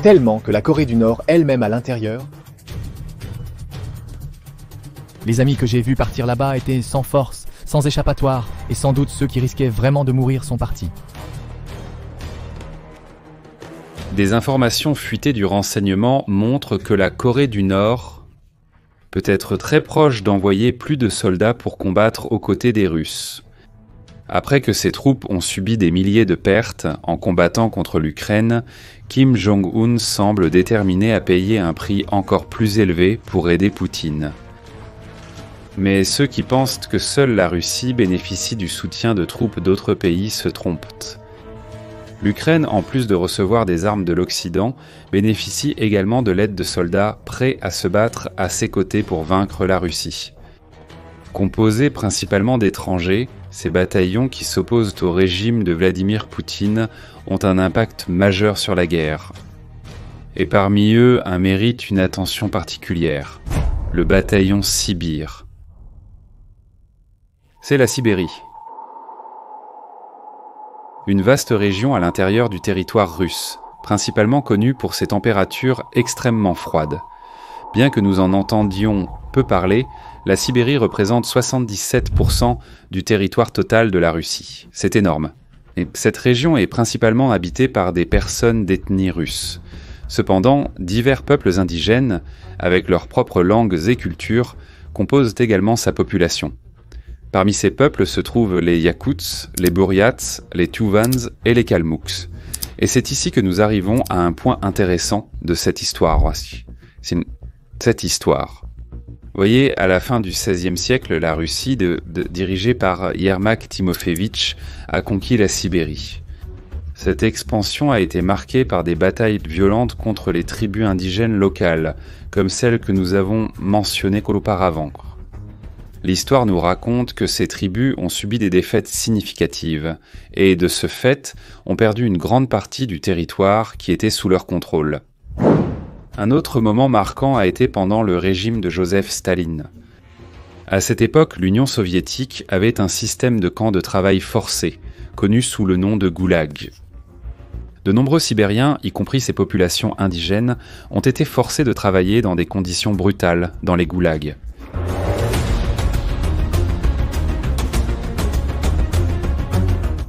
tellement que la Corée du Nord, elle-même à l'intérieur... Les amis que j'ai vus partir là-bas étaient sans force, sans échappatoire, et sans doute ceux qui risquaient vraiment de mourir sont partis. Des informations fuitées du renseignement montrent que la Corée du Nord peut être très proche d'envoyer plus de soldats pour combattre aux côtés des Russes. Après que ses troupes ont subi des milliers de pertes en combattant contre l'Ukraine, Kim Jong-un semble déterminé à payer un prix encore plus élevé pour aider Poutine. Mais ceux qui pensent que seule la Russie bénéficie du soutien de troupes d'autres pays se trompent. L'Ukraine, en plus de recevoir des armes de l'Occident, bénéficie également de l'aide de soldats prêts à se battre à ses côtés pour vaincre la Russie. Composés principalement d'étrangers, ces bataillons qui s'opposent au régime de Vladimir Poutine ont un impact majeur sur la guerre. Et parmi eux, un mérite une attention particulière, le bataillon Sibir. C'est la Sibérie. Une vaste région à l'intérieur du territoire russe, principalement connue pour ses températures extrêmement froides. Bien que nous en entendions peu parler, la Sibérie représente 77% du territoire total de la Russie. C'est énorme. Et cette région est principalement habitée par des personnes d'ethnie russe. Cependant, divers peuples indigènes, avec leurs propres langues et cultures, composent également sa population. Parmi ces peuples se trouvent les Yakuts, les Buryats, les Tuvans et les Kalmouks. Et c'est ici que nous arrivons à un point intéressant de cette histoire. Cette histoire. Vous voyez, à la fin du XVIe siècle, la Russie, dirigée par Yermak Timoféevitch, a conquis la Sibérie. Cette expansion a été marquée par des batailles violentes contre les tribus indigènes locales, comme celles que nous avons mentionnées auparavant. L'histoire nous raconte que ces tribus ont subi des défaites significatives et, de ce fait, ont perdu une grande partie du territoire qui était sous leur contrôle. Un autre moment marquant a été pendant le régime de Joseph Staline. À cette époque, l'Union soviétique avait un système de camps de travail forcés, connu sous le nom de goulag. De nombreux Sibériens, y compris ces populations indigènes, ont été forcés de travailler dans des conditions brutales dans les goulags.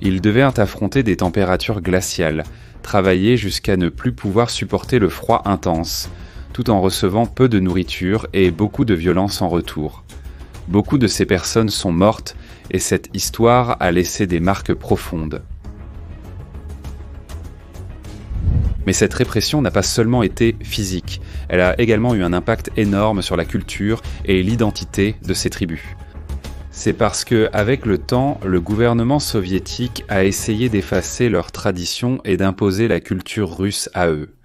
Ils devaient affronter des températures glaciales, travailler jusqu'à ne plus pouvoir supporter le froid intense, tout en recevant peu de nourriture et beaucoup de violence en retour. Beaucoup de ces personnes sont mortes et cette histoire a laissé des marques profondes. Mais cette répression n'a pas seulement été physique, elle a également eu un impact énorme sur la culture et l'identité de ces tribus. C'est parce que, avec le temps, le gouvernement soviétique a essayé d'effacer leurs traditions et d'imposer la culture russe à eux.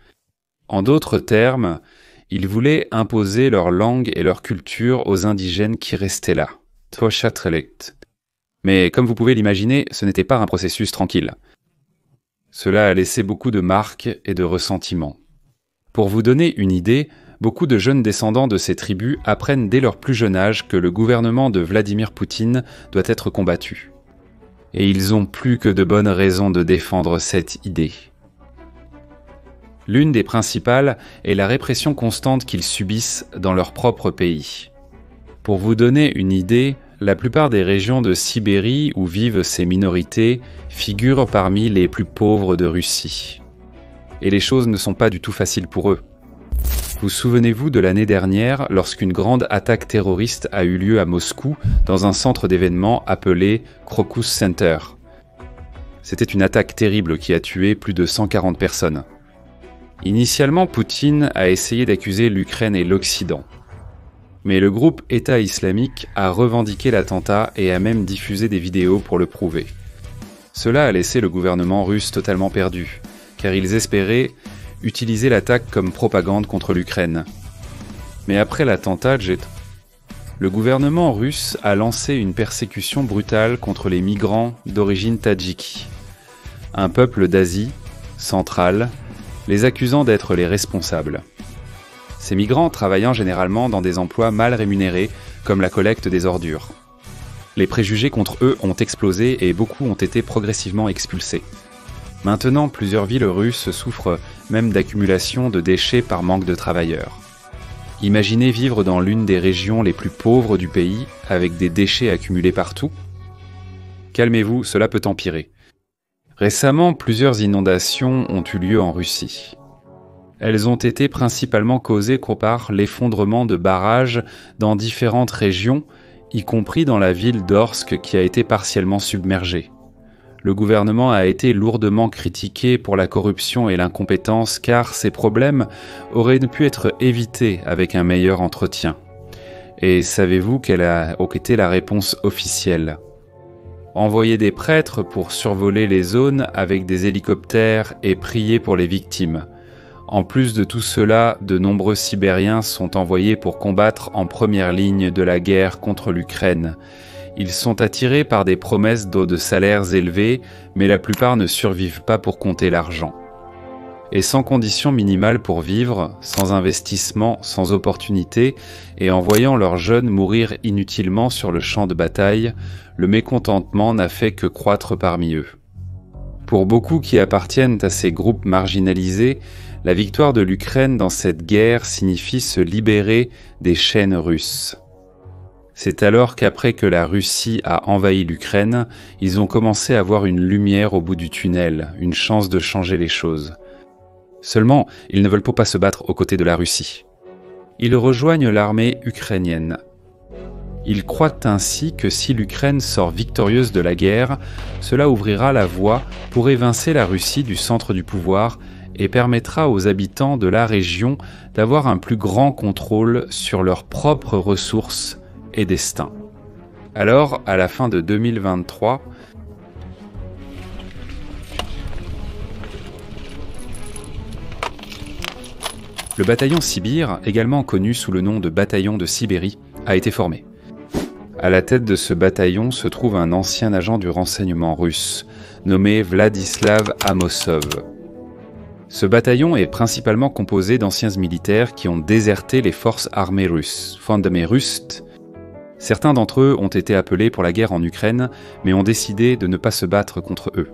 En d'autres termes, ils voulaient imposer leur langue et leur culture aux indigènes qui restaient là. Mais comme vous pouvez l'imaginer, ce n'était pas un processus tranquille. Cela a laissé beaucoup de marques et de ressentiments. Pour vous donner une idée, beaucoup de jeunes descendants de ces tribus apprennent dès leur plus jeune âge que le gouvernement de Vladimir Poutine doit être combattu. Et ils ont plus que de bonnes raisons de défendre cette idée. L'une des principales est la répression constante qu'ils subissent dans leur propre pays. Pour vous donner une idée, la plupart des régions de Sibérie où vivent ces minorités figurent parmi les plus pauvres de Russie. Et les choses ne sont pas du tout faciles pour eux. Vous souvenez-vous de l'année dernière, lorsqu'une grande attaque terroriste a eu lieu à Moscou, dans un centre d'événements appelé Crocus Center. C'était une attaque terrible qui a tué plus de 140 personnes. Initialement, Poutine a essayé d'accuser l'Ukraine et l'Occident. Mais le groupe État islamique a revendiqué l'attentat et a même diffusé des vidéos pour le prouver. Cela a laissé le gouvernement russe totalement perdu, car ils espéraient utiliser l'attaque comme propagande contre l'Ukraine. Mais après l'attentat, le gouvernement russe a lancé une persécution brutale contre les migrants d'origine tadjiki, un peuple d'Asie centrale, les accusant d'être les responsables. Ces migrants travaillant généralement dans des emplois mal rémunérés, comme la collecte des ordures. Les préjugés contre eux ont explosé et beaucoup ont été progressivement expulsés. Maintenant, plusieurs villes russes souffrent même d'accumulation de déchets par manque de travailleurs. Imaginez vivre dans l'une des régions les plus pauvres du pays, avec des déchets accumulés partout. Calmez-vous, cela peut empirer. Récemment, plusieurs inondations ont eu lieu en Russie. Elles ont été principalement causées par l'effondrement de barrages dans différentes régions, y compris dans la ville d'Orsk qui a été partiellement submergée. Le gouvernement a été lourdement critiqué pour la corruption et l'incompétence car ces problèmes auraient pu être évités avec un meilleur entretien. Et savez-vous quelle a été la réponse officielle ? Envoyer des prêtres pour survoler les zones avec des hélicoptères et prier pour les victimes. En plus de tout cela, de nombreux Sibériens sont envoyés pour combattre en première ligne de la guerre contre l'Ukraine. Ils sont attirés par des promesses de salaires élevés, mais la plupart ne survivent pas pour compter l'argent. Et sans conditions minimales pour vivre, sans investissement, sans opportunité, et en voyant leurs jeunes mourir inutilement sur le champ de bataille, le mécontentement n'a fait que croître parmi eux. Pour beaucoup qui appartiennent à ces groupes marginalisés, la victoire de l'Ukraine dans cette guerre signifie se libérer des chaînes russes. C'est alors qu'après que la Russie a envahi l'Ukraine, ils ont commencé à voir une lumière au bout du tunnel, une chance de changer les choses. Seulement, ils ne veulent pas se battre aux côtés de la Russie. Ils rejoignent l'armée ukrainienne. Ils croient ainsi que si l'Ukraine sort victorieuse de la guerre, cela ouvrira la voie pour évincer la Russie du centre du pouvoir et permettra aux habitants de la région d'avoir un plus grand contrôle sur leurs propres ressources et destin. Alors, à la fin de 2023, le bataillon Sibir, également connu sous le nom de bataillon de Sibérie, a été formé. À la tête de ce bataillon se trouve un ancien agent du renseignement russe, nommé Vladislav Amosov. Ce bataillon est principalement composé d'anciens militaires qui ont déserté les forces armées russes, Fondamé Rust. Certains d'entre eux ont été appelés pour la guerre en Ukraine, mais ont décidé de ne pas se battre contre eux.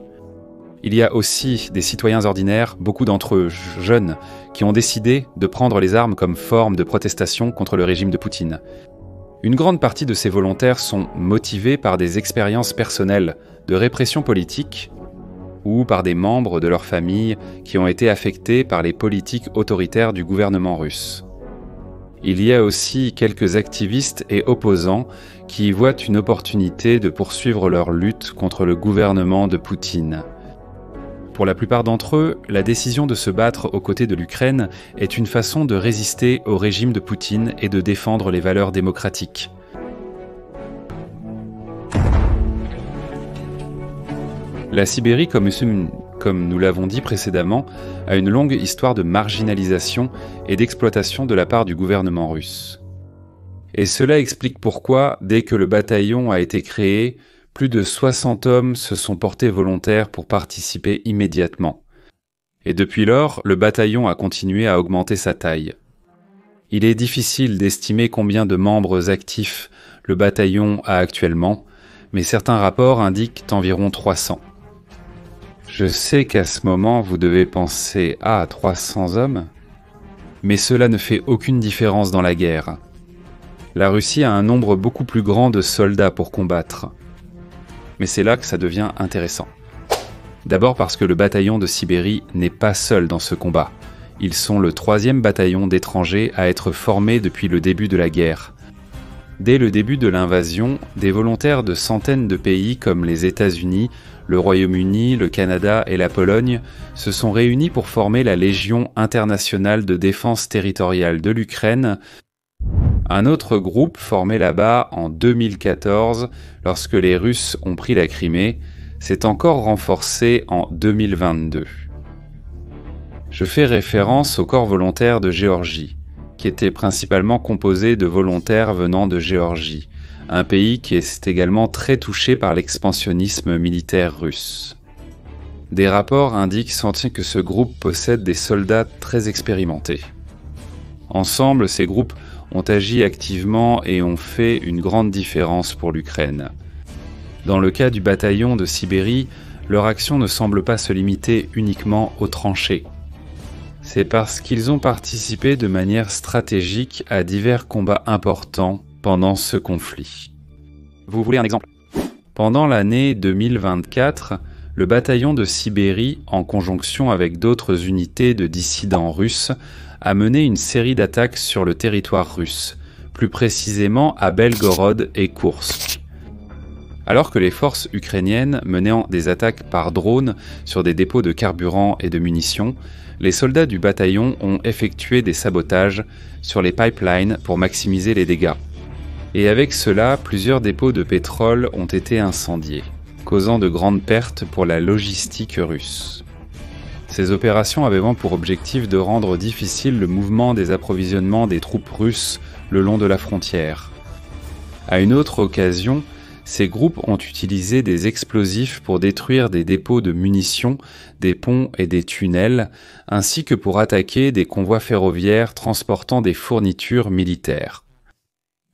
Il y a aussi des citoyens ordinaires, beaucoup d'entre eux jeunes, qui ont décidé de prendre les armes comme forme de protestation contre le régime de Poutine. Une grande partie de ces volontaires sont motivés par des expériences personnelles de répression politique ou par des membres de leur famille qui ont été affectés par les politiques autoritaires du gouvernement russe. Il y a aussi quelques activistes et opposants qui voient une opportunité de poursuivre leur lutte contre le gouvernement de Poutine. Pour la plupart d'entre eux, la décision de se battre aux côtés de l'Ukraine est une façon de résister au régime de Poutine et de défendre les valeurs démocratiques. La Sibérie, comme nous l'avons dit précédemment, a une longue histoire de marginalisation et d'exploitation de la part du gouvernement russe. Et cela explique pourquoi, dès que le bataillon a été créé, plus de 60 hommes se sont portés volontaires pour participer immédiatement. Et depuis lors, le bataillon a continué à augmenter sa taille. Il est difficile d'estimer combien de membres actifs le bataillon a actuellement, mais certains rapports indiquent environ 300. Je sais qu'à ce moment, vous devez penser à 300 hommes, mais cela ne fait aucune différence dans la guerre. La Russie a un nombre beaucoup plus grand de soldats pour combattre. Mais c'est là que ça devient intéressant. D'abord parce que le bataillon de Sibérie n'est pas seul dans ce combat. Ils sont le 3e bataillon d'étrangers à être formé depuis le début de la guerre. Dès le début de l'invasion, des volontaires de centaines de pays comme les États-Unis, le Royaume-Uni, le Canada et la Pologne se sont réunis pour former la Légion internationale de défense territoriale de l'Ukraine. Un autre groupe formé là-bas en 2014, lorsque les Russes ont pris la Crimée, s'est encore renforcé en 2022. Je fais référence au corps volontaire de Géorgie, qui était principalement composé de volontaires venant de Géorgie, un pays qui est également très touché par l'expansionnisme militaire russe. Des rapports indiquent que ce groupe possède des soldats très expérimentés. Ensemble, ces groupes ont agi activement et ont fait une grande différence pour l'Ukraine. Dans le cas du bataillon de Sibérie, leur action ne semble pas se limiter uniquement aux tranchées. C'est parce qu'ils ont participé de manière stratégique à divers combats importants pendant ce conflit. Vous voulez un exemple ? Pendant l'année 2024, le bataillon de Sibérie, en conjonction avec d'autres unités de dissidents russes, a mené une série d'attaques sur le territoire russe, plus précisément à Belgorod et Koursk. Alors que les forces ukrainiennes menaient des attaques par drone sur des dépôts de carburant et de munitions, les soldats du bataillon ont effectué des sabotages sur les pipelines pour maximiser les dégâts. Et avec cela, plusieurs dépôts de pétrole ont été incendiés, causant de grandes pertes pour la logistique russe. Ces opérations avaient pour objectif de rendre difficile le mouvement des approvisionnements des troupes russes le long de la frontière. À une autre occasion, ces groupes ont utilisé des explosifs pour détruire des dépôts de munitions, des ponts et des tunnels, ainsi que pour attaquer des convois ferroviaires transportant des fournitures militaires.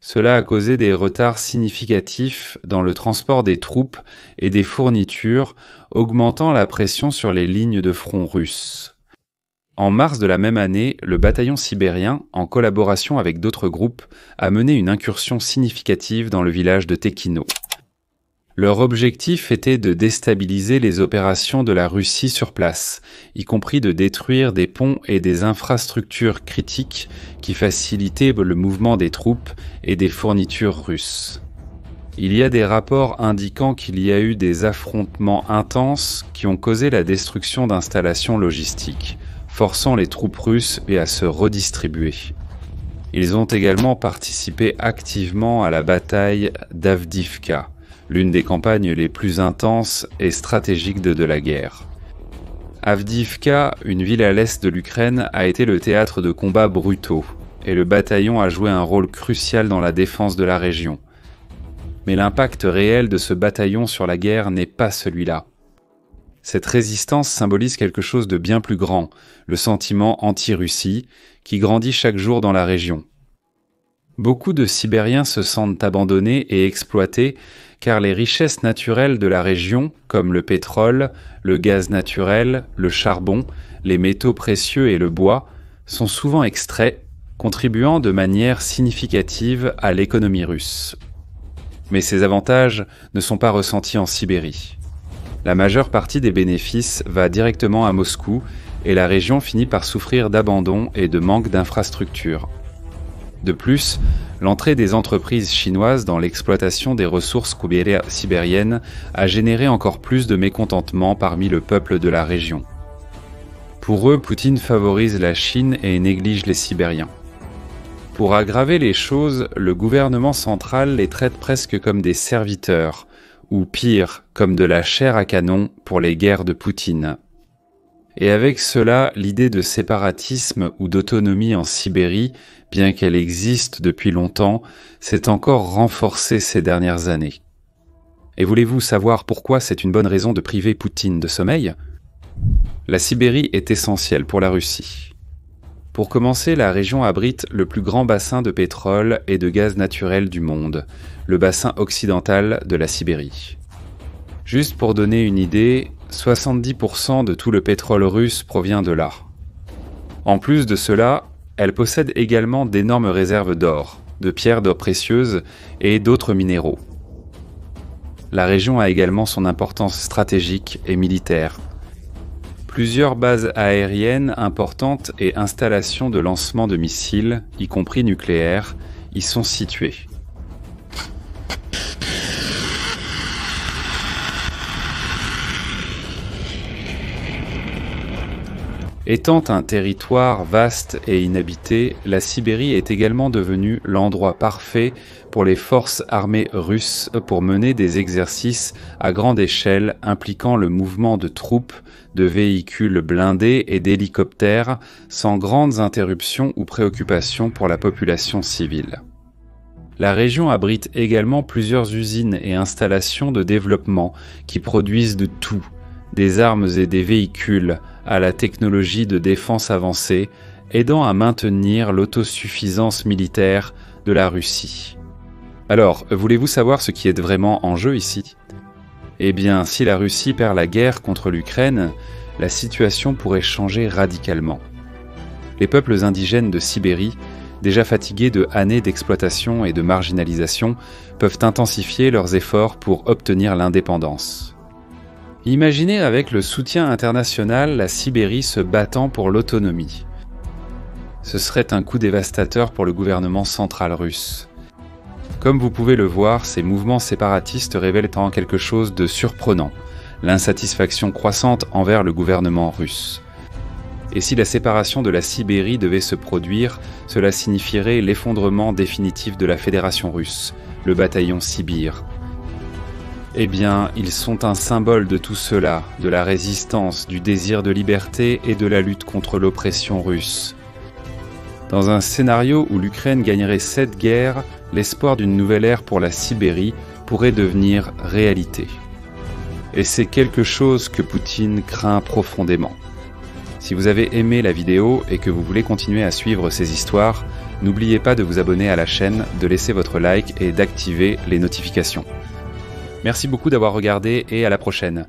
Cela a causé des retards significatifs dans le transport des troupes et des fournitures, augmentant la pression sur les lignes de front russes. En mars de la même année, le bataillon sibérien, en collaboration avec d'autres groupes, a mené une incursion significative dans le village de Tekhino. Leur objectif était de déstabiliser les opérations de la Russie sur place, y compris de détruire des ponts et des infrastructures critiques qui facilitaient le mouvement des troupes et des fournitures russes. Il y a des rapports indiquant qu'il y a eu des affrontements intenses qui ont causé la destruction d'installations logistiques, forçant les troupes russes à se redistribuer. Ils ont également participé activement à la bataille d'Avdiivka, l'une des campagnes les plus intenses et stratégiques de la guerre. Avdiivka, une ville à l'est de l'Ukraine, a été le théâtre de combats brutaux, et le bataillon a joué un rôle crucial dans la défense de la région. Mais l'impact réel de ce bataillon sur la guerre n'est pas celui-là. Cette résistance symbolise quelque chose de bien plus grand, le sentiment anti-Russie, qui grandit chaque jour dans la région. Beaucoup de Sibériens se sentent abandonnés et exploités car les richesses naturelles de la région, comme le pétrole, le gaz naturel, le charbon, les métaux précieux et le bois, sont souvent extraits, contribuant de manière significative à l'économie russe. Mais ces avantages ne sont pas ressentis en Sibérie. La majeure partie des bénéfices va directement à Moscou et la région finit par souffrir d'abandon et de manque d'infrastructures. De plus, l'entrée des entreprises chinoises dans l'exploitation des ressources sibériennes a généré encore plus de mécontentement parmi le peuple de la région. Pour eux, Poutine favorise la Chine et néglige les Sibériens. Pour aggraver les choses, le gouvernement central les traite presque comme des serviteurs, ou pire, comme de la chair à canon pour les guerres de Poutine. Et avec cela, l'idée de séparatisme ou d'autonomie en Sibérie, bien qu'elle existe depuis longtemps, s'est encore renforcée ces dernières années. Et voulez-vous savoir pourquoi c'est une bonne raison de priver Poutine de sommeil ? La Sibérie est essentielle pour la Russie. Pour commencer, la région abrite le plus grand bassin de pétrole et de gaz naturel du monde, le bassin occidental de la Sibérie. Juste pour donner une idée, 70% de tout le pétrole russe provient de là. En plus de cela, elle possède également d'énormes réserves d'or, de pierres d'or précieuses et d'autres minéraux. La région a également son importance stratégique et militaire. Plusieurs bases aériennes importantes et installations de lancement de missiles, y compris nucléaires, y sont situées. Étant un territoire vaste et inhabité, la Sibérie est également devenue l'endroit parfait pour les forces armées russes pour mener des exercices à grande échelle impliquant le mouvement de troupes, de véhicules blindés et d'hélicoptères sans grandes interruptions ou préoccupations pour la population civile. La région abrite également plusieurs usines et installations de développement qui produisent de tout, des armes et des véhicules à la technologie de défense avancée, aidant à maintenir l'autosuffisance militaire de la Russie. Alors, voulez-vous savoir ce qui est vraiment en jeu ici ? Eh bien, si la Russie perd la guerre contre l'Ukraine, la situation pourrait changer radicalement. les peuples indigènes de Sibérie, déjà fatigués de années d'exploitation et de marginalisation, peuvent intensifier leurs efforts pour obtenir l'indépendance. Imaginez avec le soutien international la Sibérie se battant pour l'autonomie. Ce serait un coup dévastateur pour le gouvernement central russe. Comme vous pouvez le voir, ces mouvements séparatistes révèlent en quelque chose de surprenant, l'insatisfaction croissante envers le gouvernement russe. Et si la séparation de la Sibérie devait se produire, cela signifierait l'effondrement définitif de la Fédération russe, le bataillon Sibir. Eh bien, ils sont un symbole de tout cela, de la résistance, du désir de liberté et de la lutte contre l'oppression russe. Dans un scénario où l'Ukraine gagnerait cette guerre, l'espoir d'une nouvelle ère pour la Sibérie pourrait devenir réalité. Et c'est quelque chose que Poutine craint profondément. Si vous avez aimé la vidéo et que vous voulez continuer à suivre ces histoires, n'oubliez pas de vous abonner à la chaîne, de laisser votre like et d'activer les notifications. Merci beaucoup d'avoir regardé et à la prochaine.